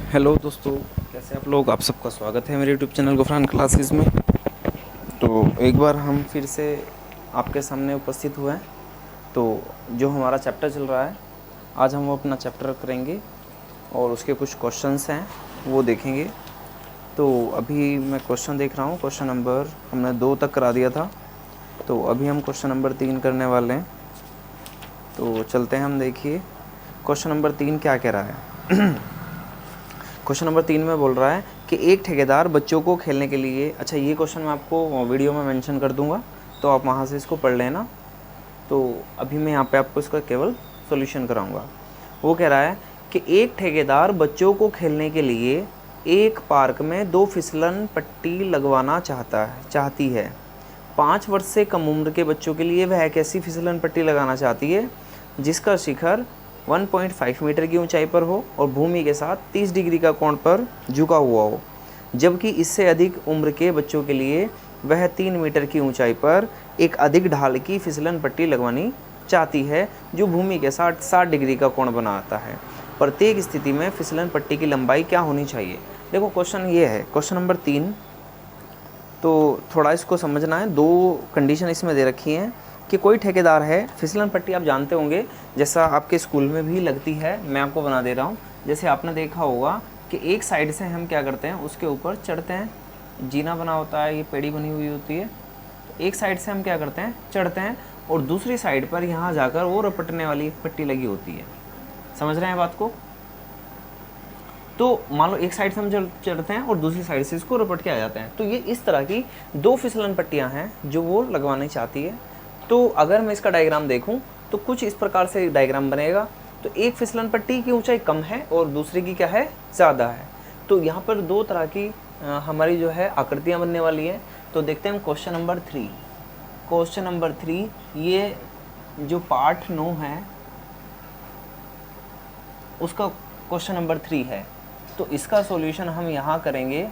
Hello दोस्तों, कैसे आप लोग। आप सबका स्वागत है मेरे यूट्यूब चैनल गुफरान क्लासेस में। तो एक बार हम फिर से आपके सामने उपस्थित हुए हैं। तो जो हमारा चैप्टर चल रहा है, आज हम वो अपना चैप्टर करेंगे और उसके कुछ क्वेश्चंस हैं वो देखेंगे। तो अभी मैं क्वेश्चन देख रहा हूँ। क्वेश्चन नंबर हमने 2 तक करा दिया था, तो अभी हम क्वेश्चन नंबर 3 करने वाले हैं। तो चलते हैं, हम देखिए क्वेश्चन नंबर 3 क्या कह रहा है। क्वेश्चन नंबर 3 में बोल रहा है कि एक ठेकेदार बच्चों को खेलने के लिए, अच्छा ये क्वेश्चन मैं आपको वीडियो में मेंशन कर दूंगा, तो आप वहाँ से इसको पढ़ लेना। तो अभी मैं यहाँ पे आपको इसका केवल सॉल्यूशन कराऊंगा। वो कह रहा है कि एक ठेकेदार बच्चों को खेलने के लिए एक पार्क में 2 फिसलन पट्टी लगवाना चाहती है। 5 वर्ष से कम उम्र के बच्चों के लिए वह एक ऐसी फिसलन पट्टी लगाना चाहती है जिसका शिखर 1.5 मीटर की ऊंचाई पर हो और भूमि के साथ 30 डिग्री का कोण पर झुका हुआ हो, जबकि इससे अधिक उम्र के बच्चों के लिए वह 3 मीटर की ऊंचाई पर एक अधिक ढाल की फिसलन पट्टी लगवानी चाहती है जो भूमि के साथ 60 डिग्री का कोण बनाता है। प्रत्येक स्थिति में फिसलन पट्टी की लंबाई क्या होनी चाहिए। देखो क्वेश्चन ये है, क्वेश्चन नंबर 3। तो थोड़ा इसको समझना है। 2 कंडीशन इसमें दे रखी हैं कि कोई ठेकेदार है। फिसलन पट्टी आप जानते होंगे, जैसा आपके स्कूल में भी लगती है, मैं आपको बना दे रहा हूँ। जैसे आपने देखा होगा कि एक साइड से हम क्या करते हैं, उसके ऊपर चढ़ते हैं। जीना बना होता है, ये पेड़ी बनी हुई होती है। तो एक साइड से हम क्या करते हैं, चढ़ते हैं, और दूसरी साइड पर यहाँ जाकर वो रपटने वाली पट्टी लगी होती है। समझ रहे हैं बात को। तो मान लो एक साइड से हम चढ़ते हैं और दूसरी साइड से इसको रपट के आ जाते हैं। तो ये इस तरह की 2 फिसलन पट्टियाँ हैं जो वो लगवानी चाहती है। तो अगर मैं इसका डायग्राम देखूं तो कुछ इस प्रकार से डायग्राम बनेगा। तो एक फिसलन पट्टी की ऊंचाई कम है और दूसरी की क्या है, ज़्यादा है। तो यहाँ पर 2 तरह की हमारी जो है आकृतियाँ बनने वाली हैं। तो देखते हैं क्वेश्चन नंबर 3। क्वेश्चन नंबर 3, ये जो पार्ट 9 है उसका क्वेश्चन नंबर 3 है। तो इसका सॉल्यूशन हम यहाँ करेंगे।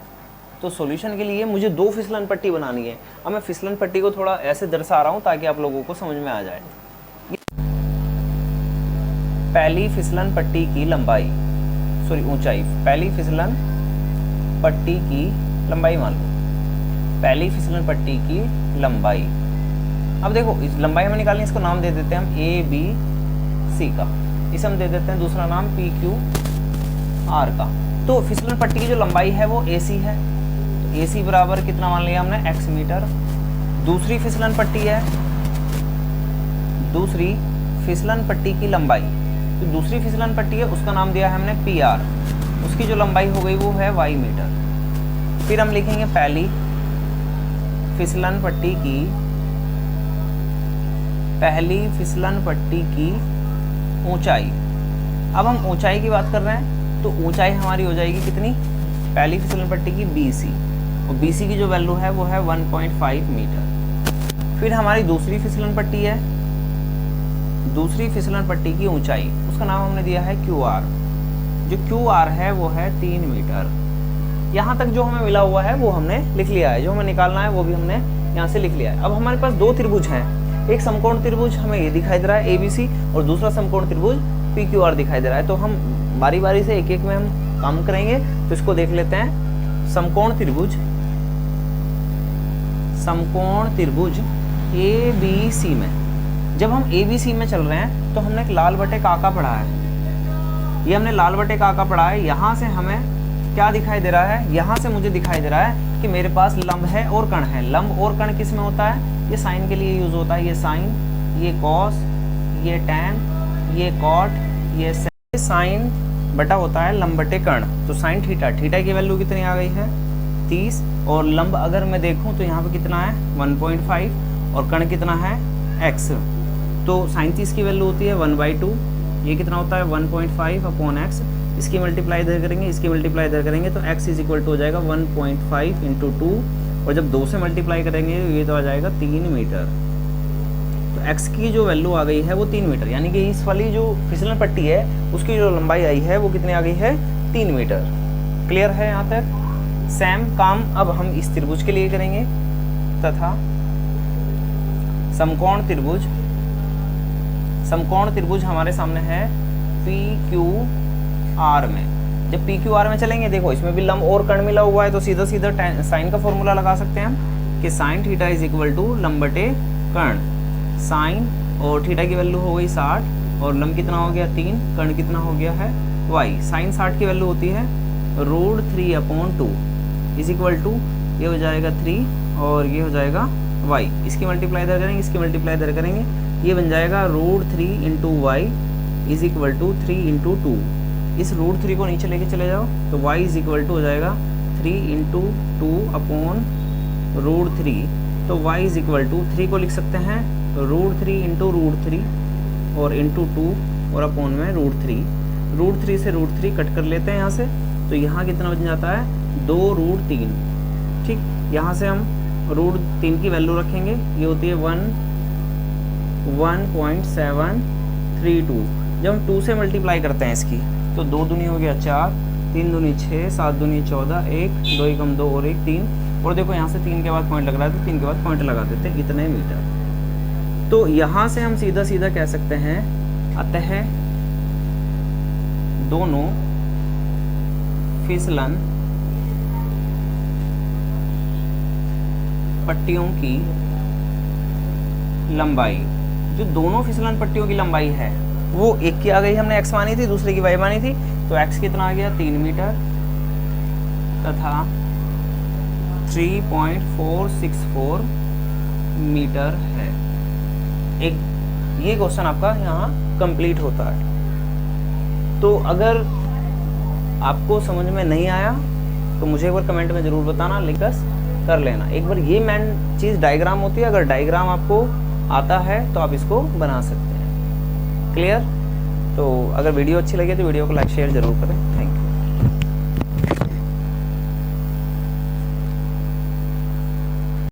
तो सॉल्यूशन के लिए मुझे 2 फिसलन पट्टी बनानी है। अब मैं फिसलन पट्टी को थोड़ा ऐसे दर्शा रहा हूँ ताकि आप लोगों को समझ में आ जाए। पहली फिसलन पट्टी की लंबाई, ऊंचाई, पहली फिसलन पट्टी की लंबाई मान लो, पहली फिसलन पट्टी की लंबाई। अब देखो इस लंबाई हमें निकालनी है, इसको नाम दे देते हैं हम ABC का, इसे हम दे देते हैं दूसरा नाम PQR का। तो फिसलन पट्टी की जो लंबाई है वो AC है। AC बराबर कितना मान लिया हमने, x मीटर। दूसरी फिसलन पट्टी है, दूसरी फिसलन पट्टी की लंबाई, तो दूसरी फिसलन पट्टी है उसका नाम दिया है हमने PR, उसकी जो लंबाई हो गई वो है y मीटर। फिर हम लिखेंगे पहली फिसलन पट्टी की ऊंचाई। अब हम ऊंचाई की बात कर रहे हैं, तो ऊंचाई हमारी हो जाएगी कितनी, पहली फिसलन पट्टी की BC, और BC की जो वैल्यू है वो है 1.5 मीटर। फिर हमारी दूसरी फिसलन पट्टी है, दूसरी फिसलन पट्टी की ऊंचाई, उसका नाम हमने दिया है QR, जो QR है वो है 3 मीटर। यहाँ तक जो हमें मिला हुआ है वो हमने लिख लिया है, जो हमें निकालना है वो भी हमने यहाँ से लिख लिया है। अब हमारे पास 2 त्रिभुज हैं, एक समकोण त्रिभुज हमें ये दिखाई दे रहा है ABC, और दूसरा समकोण त्रिभुज PQR दिखाई दे रहा है। तो हम बारी बारी से एक एक में हम काम करेंगे। तो इसको देख लेते हैं। समकोण त्रिभुज ABC में, जब हम ABC में चल रहे हैं तो हमने एक लाल बटे काका पढ़ा है, ये हमने लाल बटे काका पढ़ा है। यहाँ से हमें क्या दिखाई दे रहा है, यहाँ से मुझे दिखाई दे रहा है कि मेरे पास लंब है और कण है। लंब और कण किस में होता है, ये साइन के लिए यूज होता है, ये साइन, ये कॉस, ये टैन, ये कॉट, ये साइन बटा होता है लंब बटे कर्ण। तो साइन थीटा, थीटा की वैल्यू कितनी आ गई है 30, और लंब अगर मैं देखूं तो यहाँ पे कितना है 1.5, और कर्ण कितना है x। तो साइन 30 की वैल्यू होती है 1/2, ये कितना होता है 1.5/x। इसकी मल्टीप्लाई इधर करेंगे, इसकी मल्टीप्लाई इधर करेंगे, तो x इज इक्वल टू हो जाएगा 1.5 × 2, और जब 2 से मल्टीप्लाई करेंगे ये तो आ जाएगा 3 मीटर। तो x की जो वैल्यू आ गई है वो 3 मीटर, यानी कि इस वाली जो फिसलन पट्टी है उसकी जो लंबाई आई है वो कितनी आ गई है 3 मीटर। क्लियर है यहाँ तक। सेम काम अब हम इस त्रिभुज के लिए करेंगे, तथा समकोण त्रिभुज हमारे सामने है PQR में। जब पी क्यू आर में चलेंगे, देखो इसमें भी लंब और कर्ण मिला हुआ है, तो सीधा सीधा साइन का फॉर्मूला लगा सकते हैं हम कि sine theta is equal to लंब बटे कर्ण। साइन और थीटा की वैल्यू हो गई 60 और लंब कितना हो गया 3, कर्ण कितना हो गया है y। साइन 60 की वैल्यू होती है √3/2 इज इक्वल टू, ये हो जाएगा 3 और ये हो जाएगा y। इसकी मल्टीप्लाई इधर करेंगे, इसकी मल्टीप्लाई इधर करेंगे, ये बन जाएगा √3 × y इज इक्वल टू 3 × 2। इस √3 को नीचे लेके चले जाओ तो y इज इक्वल टू हो जाएगा 3 × 2/√3। तो y इज इक्वल टू 3 को लिख सकते हैं √3 × √3 और इंटू 2 और अपॉन में √3। √3 से √3 कट कर लेते हैं यहाँ से, तो यहाँ कितना बन जाता है 2√3। ठीक, यहाँ से हम √3 की वैल्यू रखेंगे, ये होती है 1.732। जब हम 2 से मल्टीप्लाई करते हैं इसकी तो 2 दूनी हो गया 4, 3 दूनी 6, 7 दूनी 14, 1 2 एकम 2 और 1 3, और देखो यहाँ से 3 के बाद पॉइंट लग रहा है तो 3 के बाद पॉइंट लगा देते हैं, इतने मीटर। तो यहाँ से हम सीधा सीधा कह सकते हैं अतः दोनों फिसलन पट्टियों की लंबाई, जो दोनों फिसलन पट्टियों की लंबाई है वो एक की आ गई, हमने x मानी थी, दूसरे की y मानी थी, तो x कितना आ गया 3 मीटर तथा 3.464 मीटर है। एक ये क्वेश्चन आपका यहाँ कंप्लीट होता है। तो अगर आपको समझ में नहीं आया तो मुझे एक बार कमेंट में ज़रूर बताना, लिखकर कर लेना। एक बार ये मेन चीज़ डायग्राम होती है, अगर डायग्राम आपको आता है तो आप इसको बना सकते हैं। क्लियर? तो अगर वीडियो अच्छी लगे तो वीडियो को लाइक शेयर ज़रूर करें। Thank you.